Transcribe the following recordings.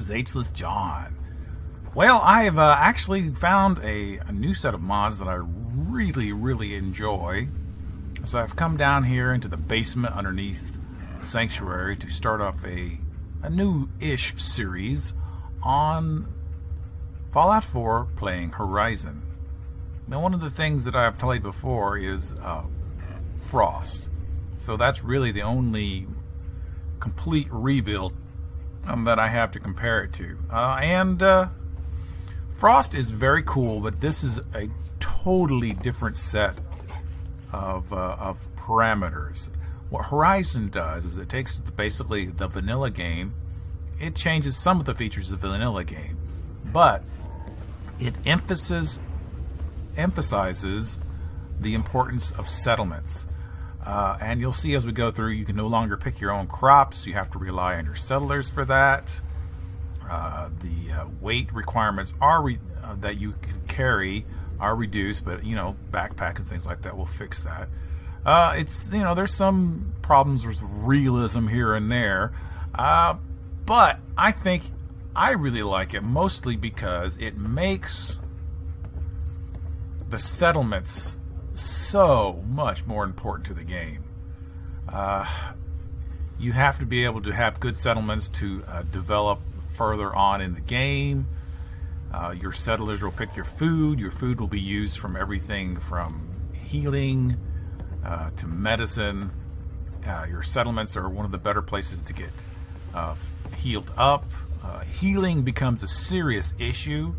is Ageless John. Well, I've actually found a new set of mods that I really enjoy. So I've come down here into the basement underneath Sanctuary to start off a new-ish series on Fallout 4 playing Horizon. Now, one of the things that I've played before is Frost. So that's really the only complete rebuild that I have to compare it to. Frost is very cool, but this is a totally different set of parameters. What Horizon does is it takes basically the vanilla game, it changes some of the features of the vanilla game, but it emphasizes the importance of settlements. And you'll see as we go through, you can no longer pick your own crops. You have to rely on your settlers for that. The weight requirements are that you can carry are reduced, but backpack and things like that will fix that. There's some problems with realism here and there, but I think I really like it mostly because it makes the settlements so much more important to the game. You have to be able to have good settlements to develop further on in the game. Your settlers will pick your food. Your food will be used from everything from healing to medicine. Your settlements are one of the better places to get healed up. Healing becomes a serious issue.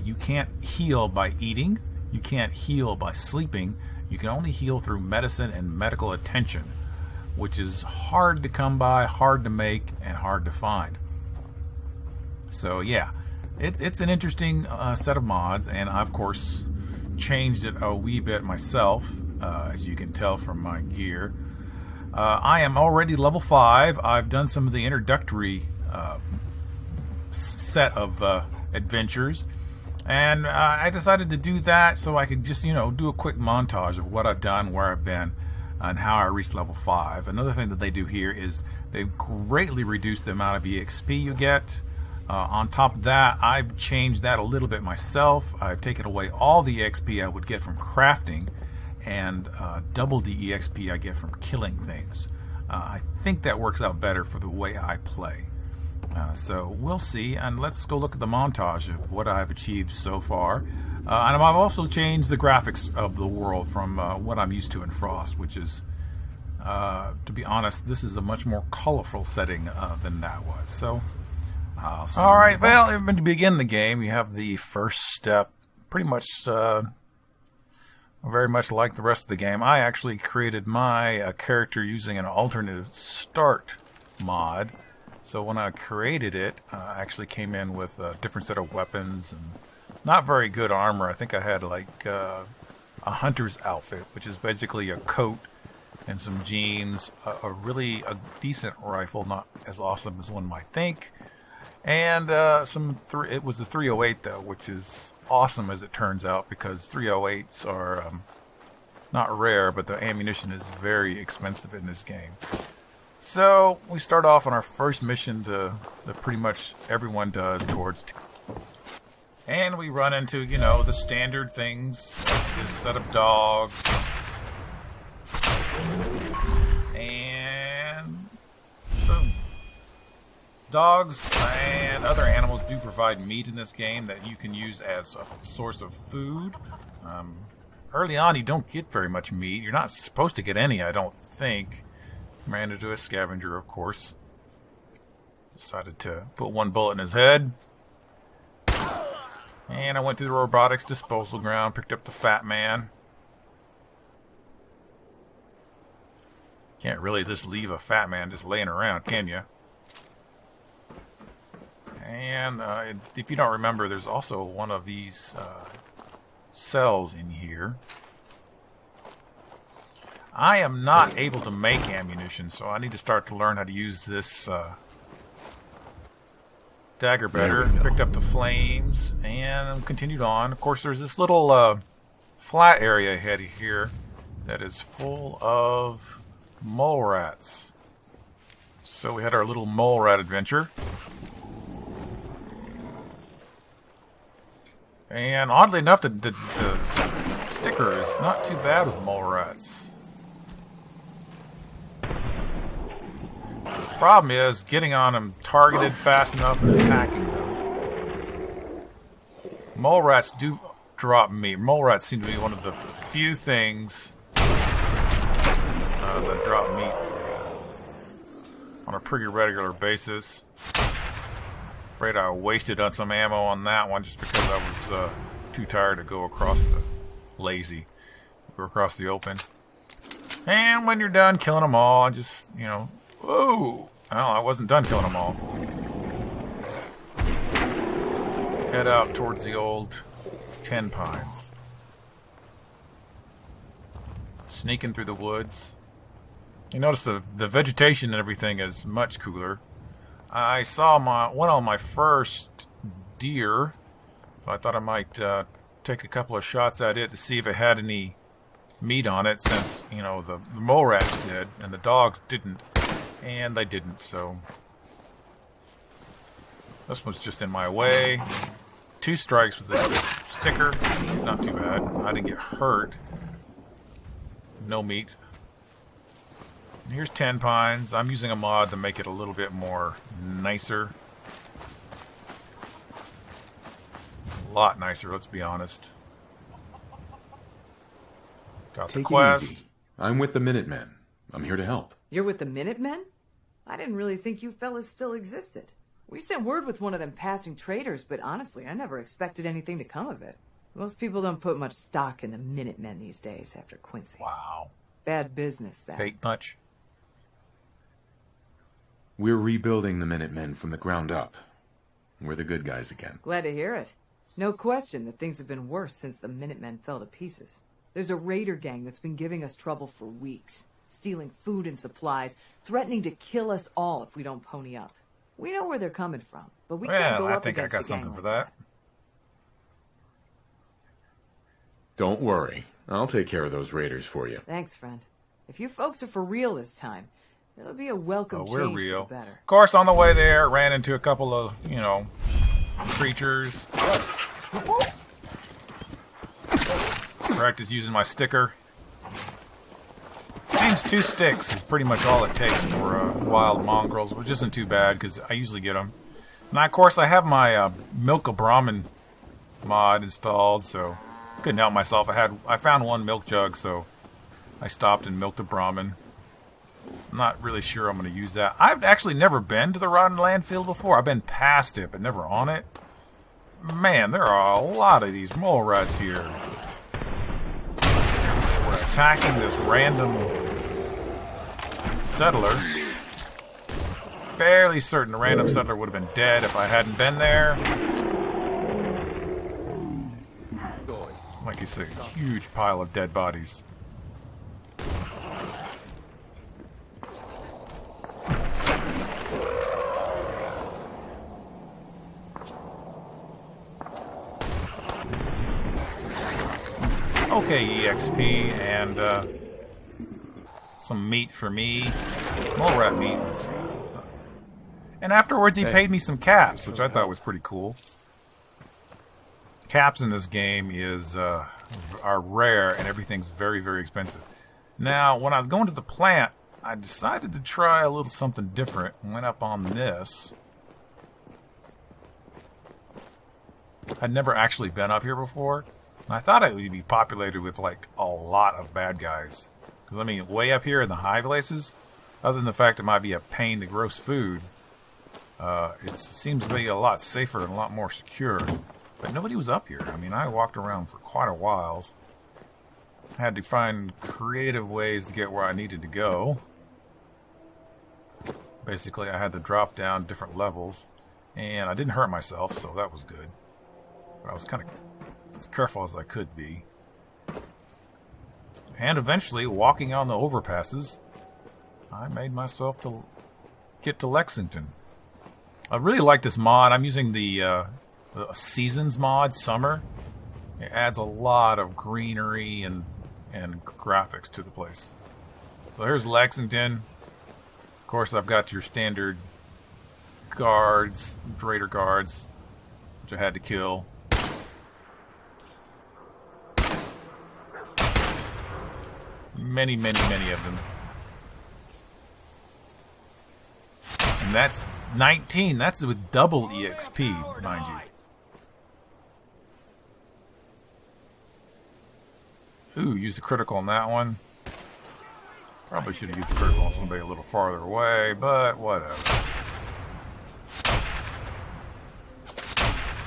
You can't heal by eating. You can't heal by sleeping. You can only heal through medicine and medical attention, which is hard to come by, hard to make, and hard to find. So yeah, it's an interesting set of mods, and I, of course, changed it a wee bit myself, as you can tell from my gear. I am already level 5. I've done some of the introductory set of adventures, and I decided to do that so I could just do a quick montage of what I've done, where I've been, and how I reached level 5. Another thing that they do here is they've greatly reduced the amount of EXP you get. On top of that, I've changed that a little bit myself. I've taken away all the EXP I would get from crafting and doubled the EXP I get from killing things. I think that works out better for the way I play. So we'll see, and let's go look at the montage of what I've achieved so far. And I've also changed the graphics of the world from what I'm used to in Frost, which is, to be honest, this is a much more colorful setting than that was. So, all right, well, to begin the game, you have the first step, pretty much very much like the rest of the game. I actually created my character using an alternative start mod. So when I created it, I actually came in with a different set of weapons and not very good armor. I think I had like a hunter's outfit, which is basically a coat and some jeans, a decent rifle, not as awesome as one might think. And it was a 308 though, which is awesome as it turns out, because 308s are not rare, but the ammunition is very expensive in this game. So we start off on our first mission that pretty much everyone does towards, and we run into the standard things, like this set of dogs, and boom. Dogs and other animals do provide meat in this game that you can use as a source of food. Early on, you don't get very much meat. You're not supposed to get any, I don't think. Ran into a scavenger, of course. Decided to put one bullet in his head. And I went to the robotics disposal ground, picked up the fat man. Can't really just leave a fat man just laying around, can you? And if you don't remember, there's also one of these cells in here. I am not able to make ammunition, so I need to start to learn how to use this dagger better. Picked up the flames and continued on. Of course, there's this little flat area ahead here that is full of mole rats. So we had our little mole rat adventure. And oddly enough, the sticker is not too bad with mole rats. The problem is getting on them targeted fast enough and attacking them. Mole rats do drop meat. Mole rats seem to be one of the few things that drop meat on a pretty regular basis. Afraid I wasted on some ammo on that one just because I was too tired to go across the go across the open. And when you're done killing them all, just, you know, whoa! Well, I wasn't done killing them all. Head out towards the old 10 pines. Sneaking through the woods. You notice the vegetation and everything is much cooler. I saw one of my first deer, so I thought I might take a couple of shots at it to see if it had any meat on it, since, you know, the mole rats did and the dogs didn't, and they didn't. So this one's just in my way. 2 strikes with the sticker. It's not too bad. I didn't get hurt. No meat. Here's 10 pines. I'm using a mod to make it a little bit more nicer. A lot nicer, let's be honest. Got the quest. Take it easy. I'm with the Minutemen. I'm here to help. You're with the Minutemen? I didn't really think you fellas still existed. We sent word with one of them passing traders, but honestly, I never expected anything to come of it. Most people don't put much stock in the Minutemen these days after Quincy. Wow. Bad business, that. Ain't much. We're rebuilding the Minutemen from the ground up. We're the good guys again. Glad to hear it. No question that things have been worse since the Minutemen fell to pieces. There's a raider gang that's been giving us trouble for weeks, stealing food and supplies, threatening to kill us all if we don't pony up. We know where they're coming from, but we can't go up against the gang. I think I got something for that. Don't worry. I'll take care of those raiders for you. Thanks, friend. If you folks are for real this time, it'll be a welcome change we're real. for the better. Of course, on the way there, ran into a couple of, you know, creatures. Practice using my sticker. Seems 2 sticks is pretty much all it takes for wild mongrels, which isn't too bad because I usually get them. Now, of course, I have my Milk a Brahmin mod installed, so couldn't help myself. I found 1 milk jug, so I stopped and milked a Brahmin. I'm not really sure I'm going to use that. I've actually never been to the Rotten Landfill before. I've been past it, but never on it. Man, there are a lot of these mole rats here. We're attacking this random settler. Fairly certain the random settler would have been dead if I hadn't been there. Like you say, a huge pile of dead bodies. Okay, EXP and some meat for me. Mole rat meat. And afterwards he paid me some caps, which I thought was pretty cool. Caps in this game are rare and everything's very, very expensive. Now, when I was going to the plant, I decided to try a little something different. Went up on this. I'd never actually been up here before. And I thought it would be populated with, like, a lot of bad guys. Because, I mean, way up here in the high places, other than the fact it might be a pain to gross food, it seems to be a lot safer and a lot more secure. But nobody was up here. I mean, I walked around for quite a while. I had to find creative ways to get where I needed to go. Basically, I had to drop down different levels. And I didn't hurt myself, so that was good. But I was kind of as careful as I could be. And eventually, walking on the overpasses, I made myself to get to Lexington. I really like this mod. I'm using the Seasons mod, Summer. It adds a lot of greenery and graphics to the place. So here's Lexington. Of course, I've got your standard guards, raider guards, which I had to kill. Many, many, many of them. And that's 19. That's with double EXP, mind you. Ooh, use the critical on that one. Probably should have used the critical on somebody a little farther away, but whatever.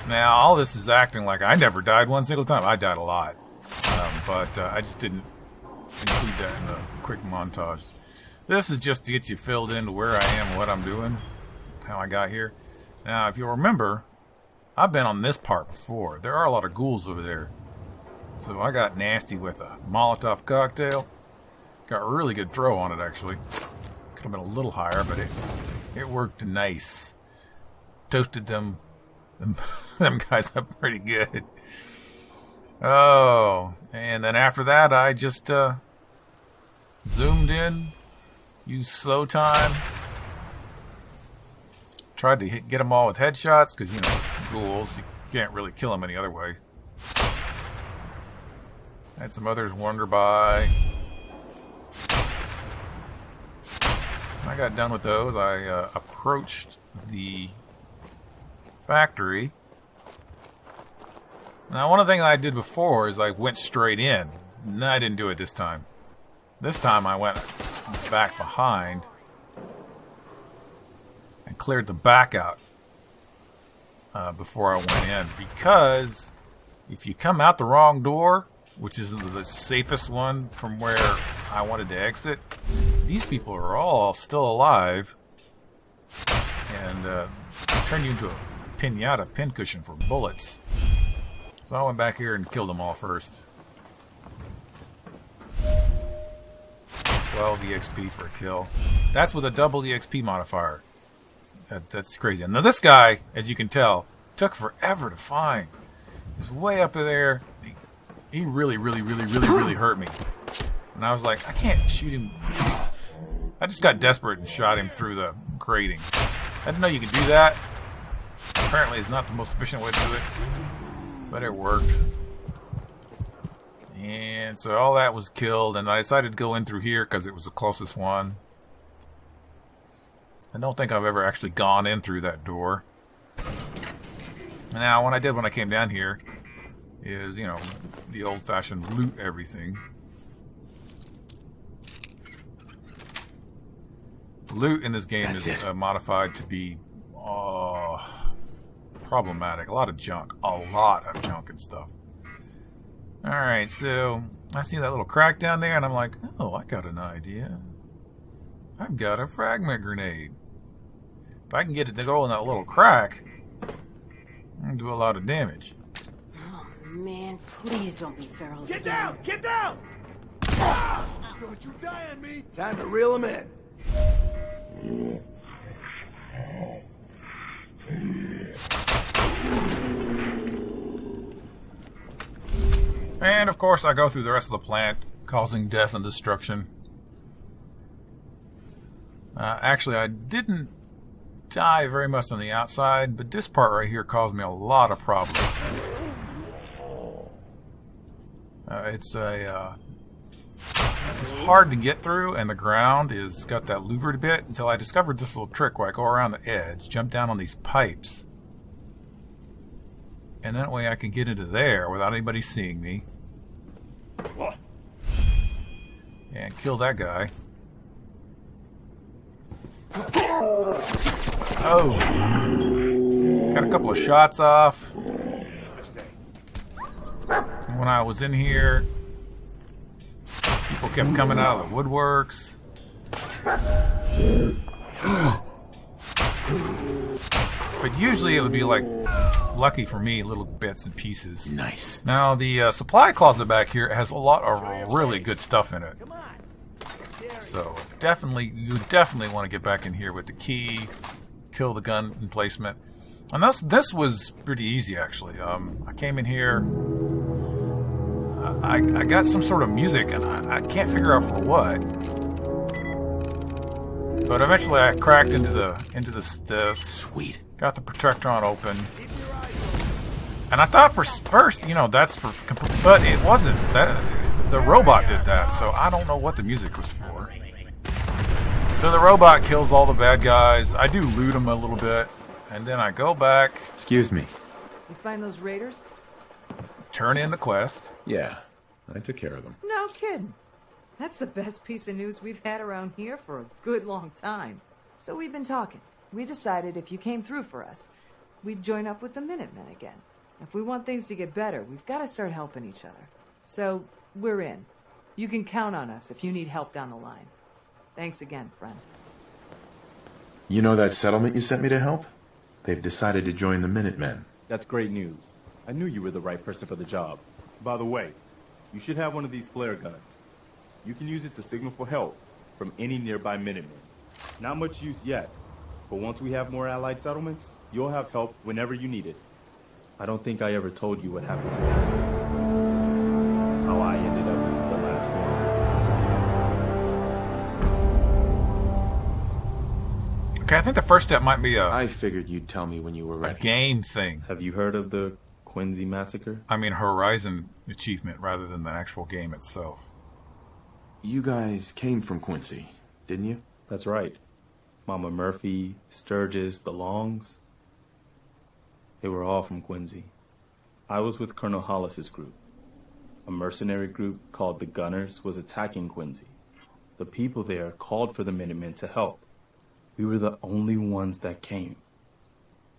Now, all this is acting like I never died one single time. I died a lot. But I just didn't include that in the quick montage. This is just to get you filled into where I am, what I'm doing, how I got here. Now, if you'll remember, I've been on this part before. There are a lot of ghouls over there. So I got nasty with a Molotov cocktail. Got a really good throw on it, actually. Could have been a little higher, but it worked nice. Toasted them guys up pretty good. Oh, and then after that, I just zoomed in, used slow time, tried to get them all with headshots, because, you know, ghouls, you can't really kill them any other way. Had some others wander by. When I got done with those, I approached the factory. Now, one of the things I did before is I went straight in. No, I didn't do it this time. This time I went back behind and cleared the back out before I went in. Because if you come out the wrong door, which is the safest one from where I wanted to exit, these people are all still alive and turn you into a pinata pincushion for bullets. So I went back here and killed them all first. 12 EXP for a kill. That's with a double EXP modifier. That's crazy. Now this guy, as you can tell, took forever to find. He was way up there. He really hurt me. And I was like, I can't shoot him. I just got desperate and shot him through the grating. I didn't know you could do that. Apparently it's not the most efficient way to do it. But it worked. And so all that was killed, and I decided to go in through here because it was the closest one. I don't think I've ever actually gone in through that door. Now, what I did when I came down here is, you know, the old-fashioned loot everything. Loot in this game is modified to be problematic. A lot of junk and stuff. Alright, so I see that little crack down there and I'm like, oh, I got an idea. I've got a fragment grenade. If I can get it to go in that little crack, I can do a lot of damage. Oh man, please don't be ferals Get again. down! Get down! Ah! Don't you die on me! Time to reel him in. And of course I go through the rest of the plant, causing death and destruction. Actually, I didn't die very much on the outside, but this part right here caused me a lot of problems. It's hard to get through, and the ground is got that louvered bit, until I discovered this little trick where I go around the edge, jump down on these pipes, and that way I can get into there without anybody seeing me. What? And kill that guy. Oh! Got a couple of shots off. And when I was in here, people kept coming out of the woodworks. But usually it would be like, lucky for me, little bits and pieces. Nice. Now the supply closet back here has a lot of really good stuff in it. So you definitely want to get back in here with the key, kill the gun emplacement. And this was pretty easy actually. I came in here. I got some sort of music, and I can't figure out for what. But eventually, I cracked into the Sweet. got the Protectron open, and I thought for first, you know, that's for, but it wasn't. the robot did that, so I don't know what the music was for. So the robot kills all the bad guys. I do loot them a little bit, and then I go back, Excuse me. You find those raiders? turn in the quest. Yeah, I took care of them. No kidding. That's the best piece of news we've had around here for a good long time. So we've been talking. We decided if you came through for us, we'd join up with the Minutemen again. If we want things to get better, we've got to start helping each other. So, we're in. You can count on us if you need help down the line. Thanks again, friend. You know that settlement you sent me to help? They've decided to join the Minutemen. That's great news. I knew you were the right person for the job. By the way, you should have one of these flare guns. You can use it to signal for help from any nearby Minutemen. Not much use yet, but once we have more allied settlements, you'll have help whenever you need it. I don't think I ever told you what happened to me. How I ended up as the last one. Okay, I think the first step might be I figured you'd tell me when you were a ready. game thing. Have you heard of the Quincy massacre? I mean, Horizon achievement rather than the actual game itself. You guys came from Quincy, didn't you? That's right. Mama Murphy, Sturgis, the Longs. They were all from Quincy. I was with Colonel Hollis's group. A mercenary group called the Gunners was attacking Quincy. The people there called for the Minutemen to help. We were the only ones that came.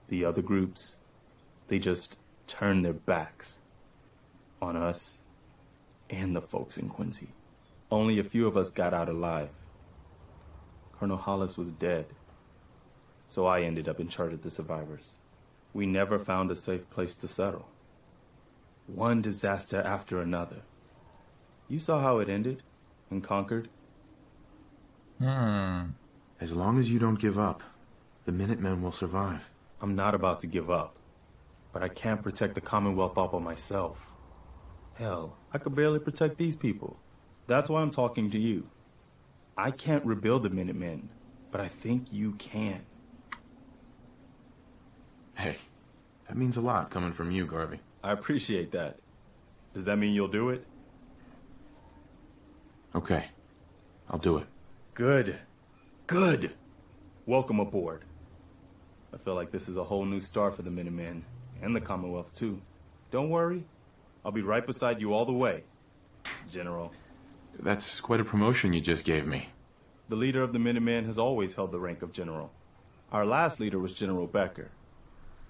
The other groups, they just turned their backs on us and the folks in Quincy. Only a few of us got out alive. Colonel Hollis was dead, so I ended up in charge of the survivors. We never found a safe place to settle. One disaster after another. You saw how it ended in Concord? As long as you don't give up, the Minutemen will survive. I'm not about to give up, but I can't protect the Commonwealth all by myself. Hell, I could barely protect these people. That's why I'm talking to you. I can't rebuild the Minutemen, but I think you can. Hey, that means a lot coming from you, Garvey. I appreciate that. Does that mean you'll do it? Okay, I'll do it. Good. Good. Welcome aboard. I feel like this is a whole new start for the Minutemen, and the Commonwealth, too. Don't worry. I'll be right beside you all the way, General. That's quite a promotion you just gave me. The leader of the Minutemen has always held the rank of General. Our last leader was General Becker.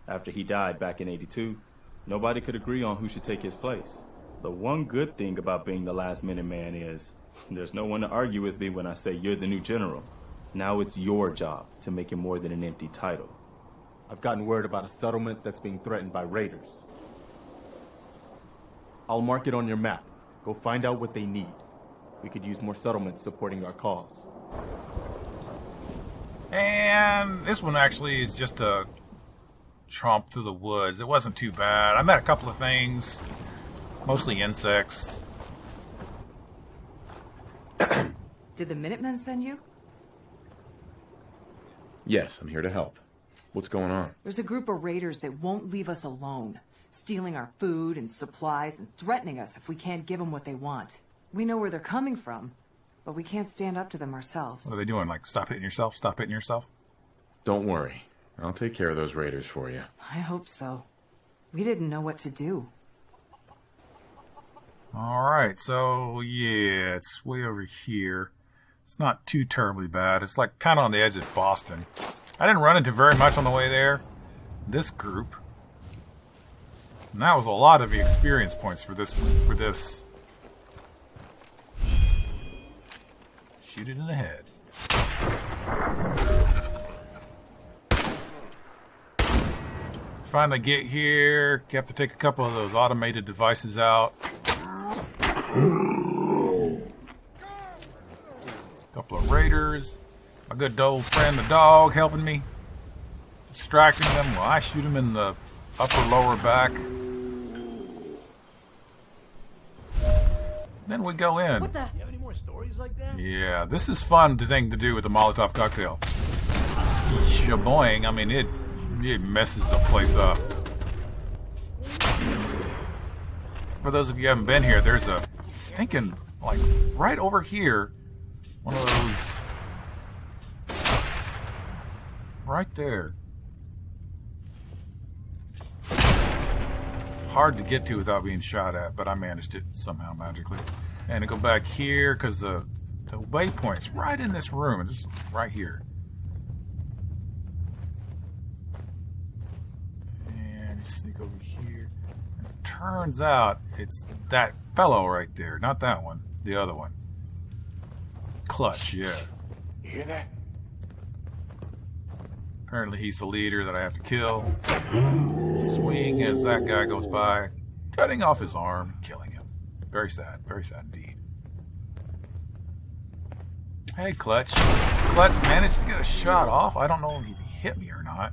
After he died back in '82, nobody could agree on who should take his place. The one good thing about being the last Minuteman is there's no one to argue with me when I say you're the new general. Now it's your job to make it more than an empty title. I've gotten word about a settlement that's being threatened by raiders. I'll mark it on your map. Go find out what they need. We could use more settlements supporting our cause. And this one actually is just a tromp through the woods. It wasn't too bad. I met a couple of things, mostly insects. Did the Minutemen send you? Yes, I'm here to help. What's going on? There's a group of raiders that won't leave us alone, stealing our food and supplies and threatening us if we can't give them what they want. We know where they're coming from, but we can't stand up to them ourselves. What are they doing? Like, stop hitting yourself? Stop hitting yourself? Don't worry. I'll take care of those raiders for you. I hope so. We didn't know what to do. Alright, so, yeah, it's way over here. It's not too terribly bad. It's like kind of on the edge of Boston. I didn't run into very much on the way there. This group. And that was a lot of the experience points for this. Shoot it in the head. Finally get here. You have to take a couple of those automated devices out. Couple of raiders. My good old friend the dog helping me. Distracting them while I shoot him in the upper lower back. Then we go in. What the? You have any more stories like that? Yeah, this is fun thing to do with the Molotov cocktail. Shaboing, I mean, it messes the place up. For those of you who haven't been here, there's a stinking, like, right over here. One of those... Right there. It's hard to get to without being shot at, but I managed it somehow magically. And to go back here, because the waypoint's right in this room. It's just right here. And you sneak over here. And it turns out it's that fellow right there. Not that one. The other one. Clutch, yeah. You hear that? Apparently he's the leader that I have to kill. Swing as that guy goes by, cutting off his arm, killing him. Very sad indeed. Hey, Clutch. Clutch managed to get a shot off. I don't know if he hit me or not.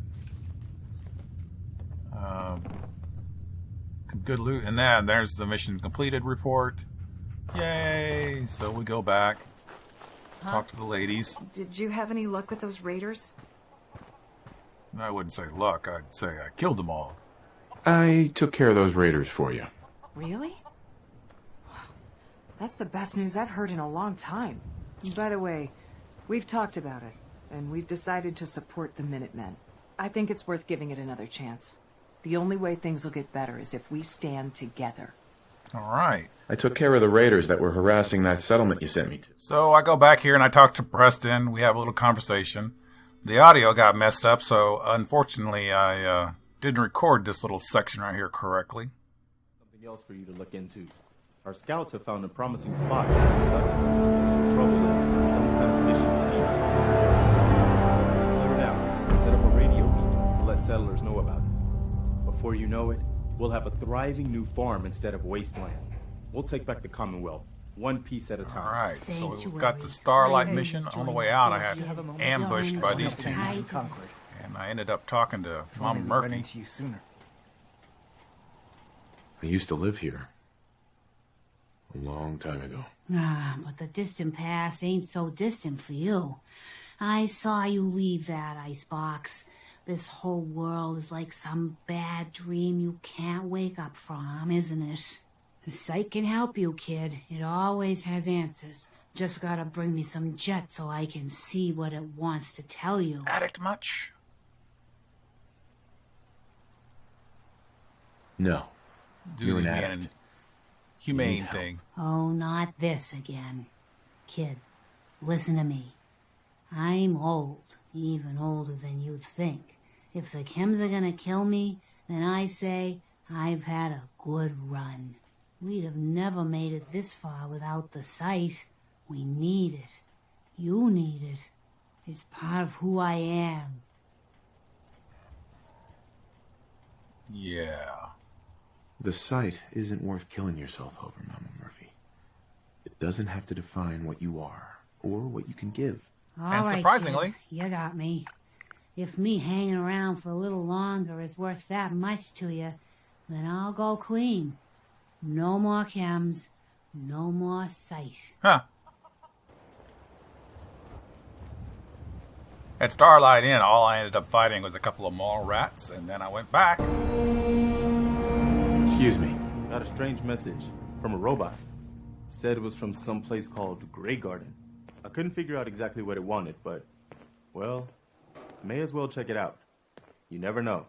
Some good loot. And then there's the mission completed report. Yay! So we go back, talk to the ladies. Did you have any luck with those raiders? I wouldn't say luck. I'd say I killed them all. I took care of those raiders for you. Really? That's the best news I've heard in a long time. By the way, we've talked about it, and we've decided to support the Minutemen. I think it's worth giving it another chance. The only way things will get better is if we stand together. All right. I took care of the raiders that were harassing that settlement you sent me to. So I go back here and I talk to Preston. We have a little conversation. The audio got messed up, so unfortunately I didn't record this little section right here correctly. Something else for you to look into. Our scouts have found a promising spot. The trouble is there's some kind of vicious beast. Let's clear it out. Set up a radio beacon to let settlers know about it. Before you know it, we'll have a thriving new farm instead of wasteland. We'll take back the Commonwealth, one piece at a time. All right, so we've got the Starlight mission. On the way out, I had ambushed by these two, and I ended up talking to Mama Murphy. I used to live here. A long time ago. But the distant past ain't so distant for you. I saw you leave that icebox. This whole world is like some bad dream you can't wake up from, isn't it? The sight can help you, kid. It always has answers. Just gotta bring me some jet so I can see what it wants to tell you. Addict much? No. Do You're the an addict. humane thing. Oh, not this again. Kid, listen to me. I'm old, even older than you'd think. If the chems are gonna kill me, then I say I've had a good run. We'd have never made it this far without the sight. We need it. You need it. It's part of who I am. Yeah. The sight isn't worth killing yourself over, Mama Murphy. It doesn't have to define what you are or what you can give. All And right, surprisingly- kid, you got me. If me hanging around for a little longer is worth that much to you, then I'll go clean. No more chems, no more sight. Huh. At Starlight Inn, all I ended up fighting was a couple of mall rats, and then I went back. Excuse me. Got a strange message from a robot. Said it was from some place called Grey Garden. I couldn't figure out exactly what it wanted, but, well, may as well check it out. You never know.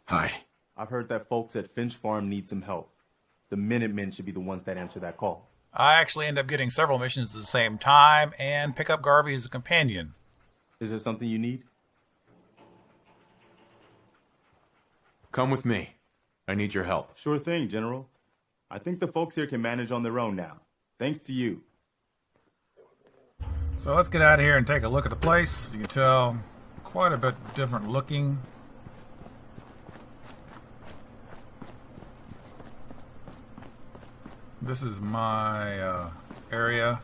Hi. I've heard that folks at Finch Farm need some help. The Minutemen should be the ones that answer that call. I actually end up getting several missions at the same time and pick up Garvey as a companion. Is there something you need? Come with me. I need your help. Sure thing, General. I think the folks here can manage on their own now. Thanks to you. So let's get out of here and take a look at the place. You can tell quite a bit different looking. This is my area.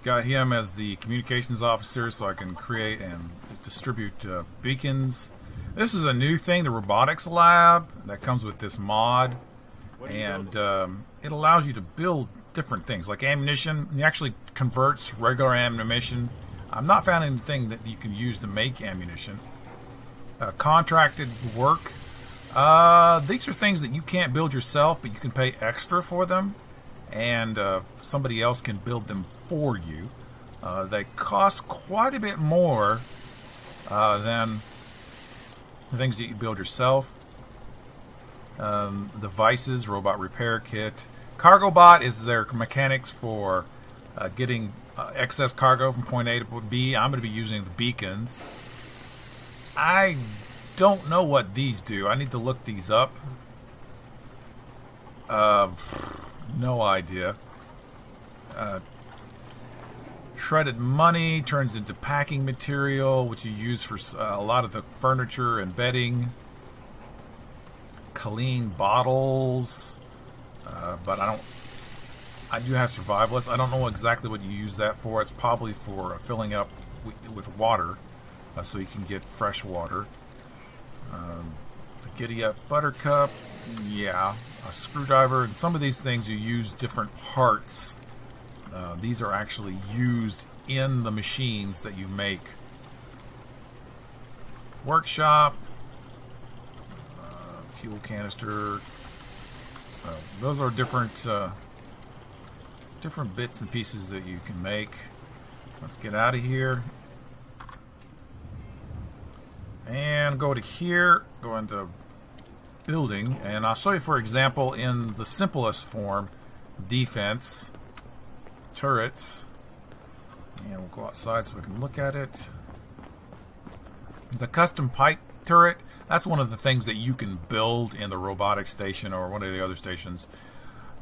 Got him as the communications officer so I can create and distribute beacons. This is a new thing, the robotics lab, that comes with this mod. And it allows you to build different things, like ammunition. It actually converts regular ammunition. I'm not found anything that you can use to make ammunition. Contracted work. These are things that you can't build yourself, but you can pay extra for them, and somebody else can build them for you. They cost quite a bit more than the things that you build yourself. Devices, robot repair kit. Cargo bot is their mechanics for getting excess cargo from point A to point B. I'm going to be using the beacons. I don't know what these do. I need to look these up. No idea. Shredded money turns into packing material, which you use for a lot of the furniture and bedding. Clean bottles, but I do have survivalists. I don't know exactly what you use that for. It's probably for filling up with water, so you can get fresh water. The Giddy Up Buttercup, yeah, a screwdriver, and some of these things you use different parts. These are actually used in the machines that you make. Workshop, fuel canister. So those are different bits and pieces that you can make. Let's get out of here and go to here, go into building, and I'll show you, for example, in the simplest form, defense, turrets, and we'll go outside so we can look at it. The custom pipe turret, that's one of the things that you can build in the robotics station or one of the other stations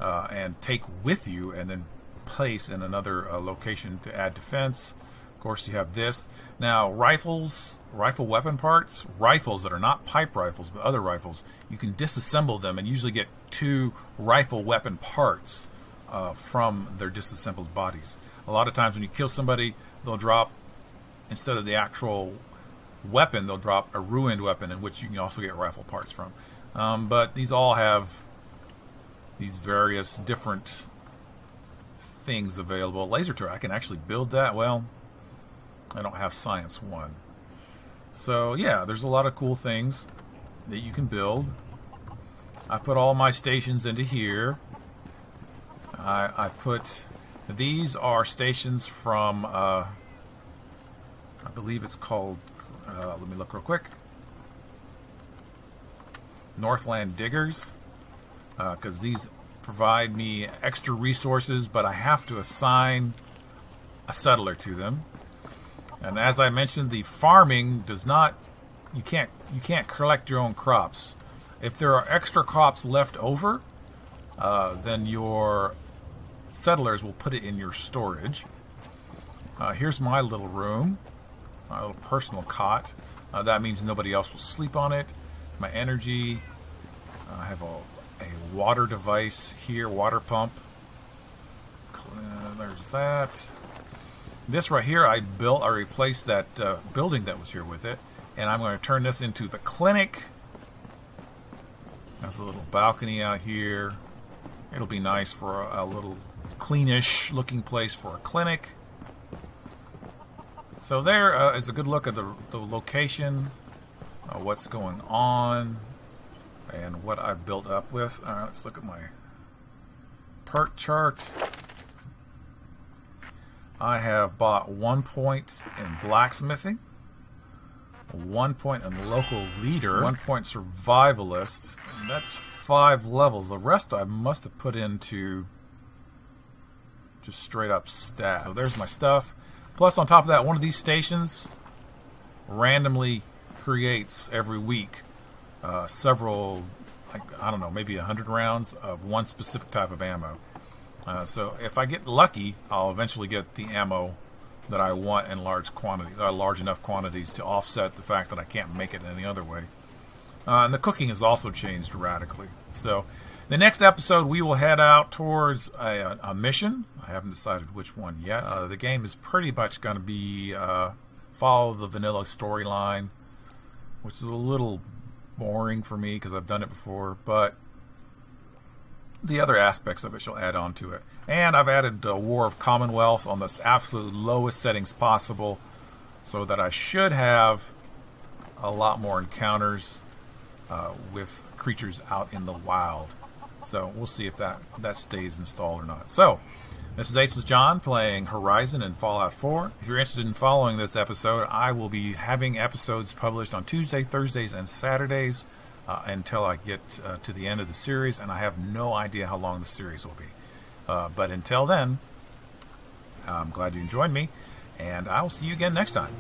and take with you and then place in another location to add defense. Of course, you have this. Now, rifle weapon parts, rifles that are not pipe rifles but other rifles, you can disassemble them and usually get 2 rifle weapon parts from their disassembled bodies. A lot of times when you kill somebody, they'll drop, instead of the actual weapon, they'll drop a ruined weapon in which you can also get rifle parts from. But these all have these various different things available. Laser turret, I can actually build that. Well, I don't have Science 1. So yeah, there's a lot of cool things that you can build. I've put all my stations into here. I put, these are stations from, I believe it's called, let me look real quick, Northland Diggers, because these provide me extra resources, but I have to assign a settler to them. And as I mentioned, the farming does not, you can't collect your own crops. If there are extra crops left over, then your settlers will put it in your storage. Here's my little room, my little personal cot. That means nobody else will sleep on it. My energy, I have a water device here, water pump. There's that. This right here, I replaced that building that was here with it, and I'm going to turn this into the clinic. There's a little balcony out here. It'll be nice for a little cleanish looking place for a clinic. So there is a good look at the location, what's going on, and what I've built up with. All right, let's look at my perk chart. I have bought 1 point in blacksmithing, 1 point in local leader, 1 point survivalist, and that's 5 levels. The rest I must have put into just straight up stats. So there's my stuff. Plus, on top of that, one of these stations randomly creates every week several, like, I don't know, maybe 100 rounds of one specific type of ammo. So if I get lucky, I'll eventually get the ammo that I want in large quantities, large enough quantities to offset the fact that I can't make it any other way. And the cooking has also changed radically. So the next episode, we will head out towards a mission. I haven't decided which one yet. The game is pretty much going to be follow the vanilla storyline, which is a little boring for me because I've done it before, but the other aspects of it shall add on to it. And I've added War of Commonwealth on the absolute lowest settings possible so that I should have a lot more encounters. with creatures out in the wild. So we'll see if that stays installed or not. So this is HLess John playing Horizon and Fallout 4. If you're interested in following this episode, I will be having episodes published on Tuesday, Thursdays, and Saturdays until I get to the end of the series, and I have no idea how long the series will be. But until then, I'm glad you joined me, and I'll see you again next time.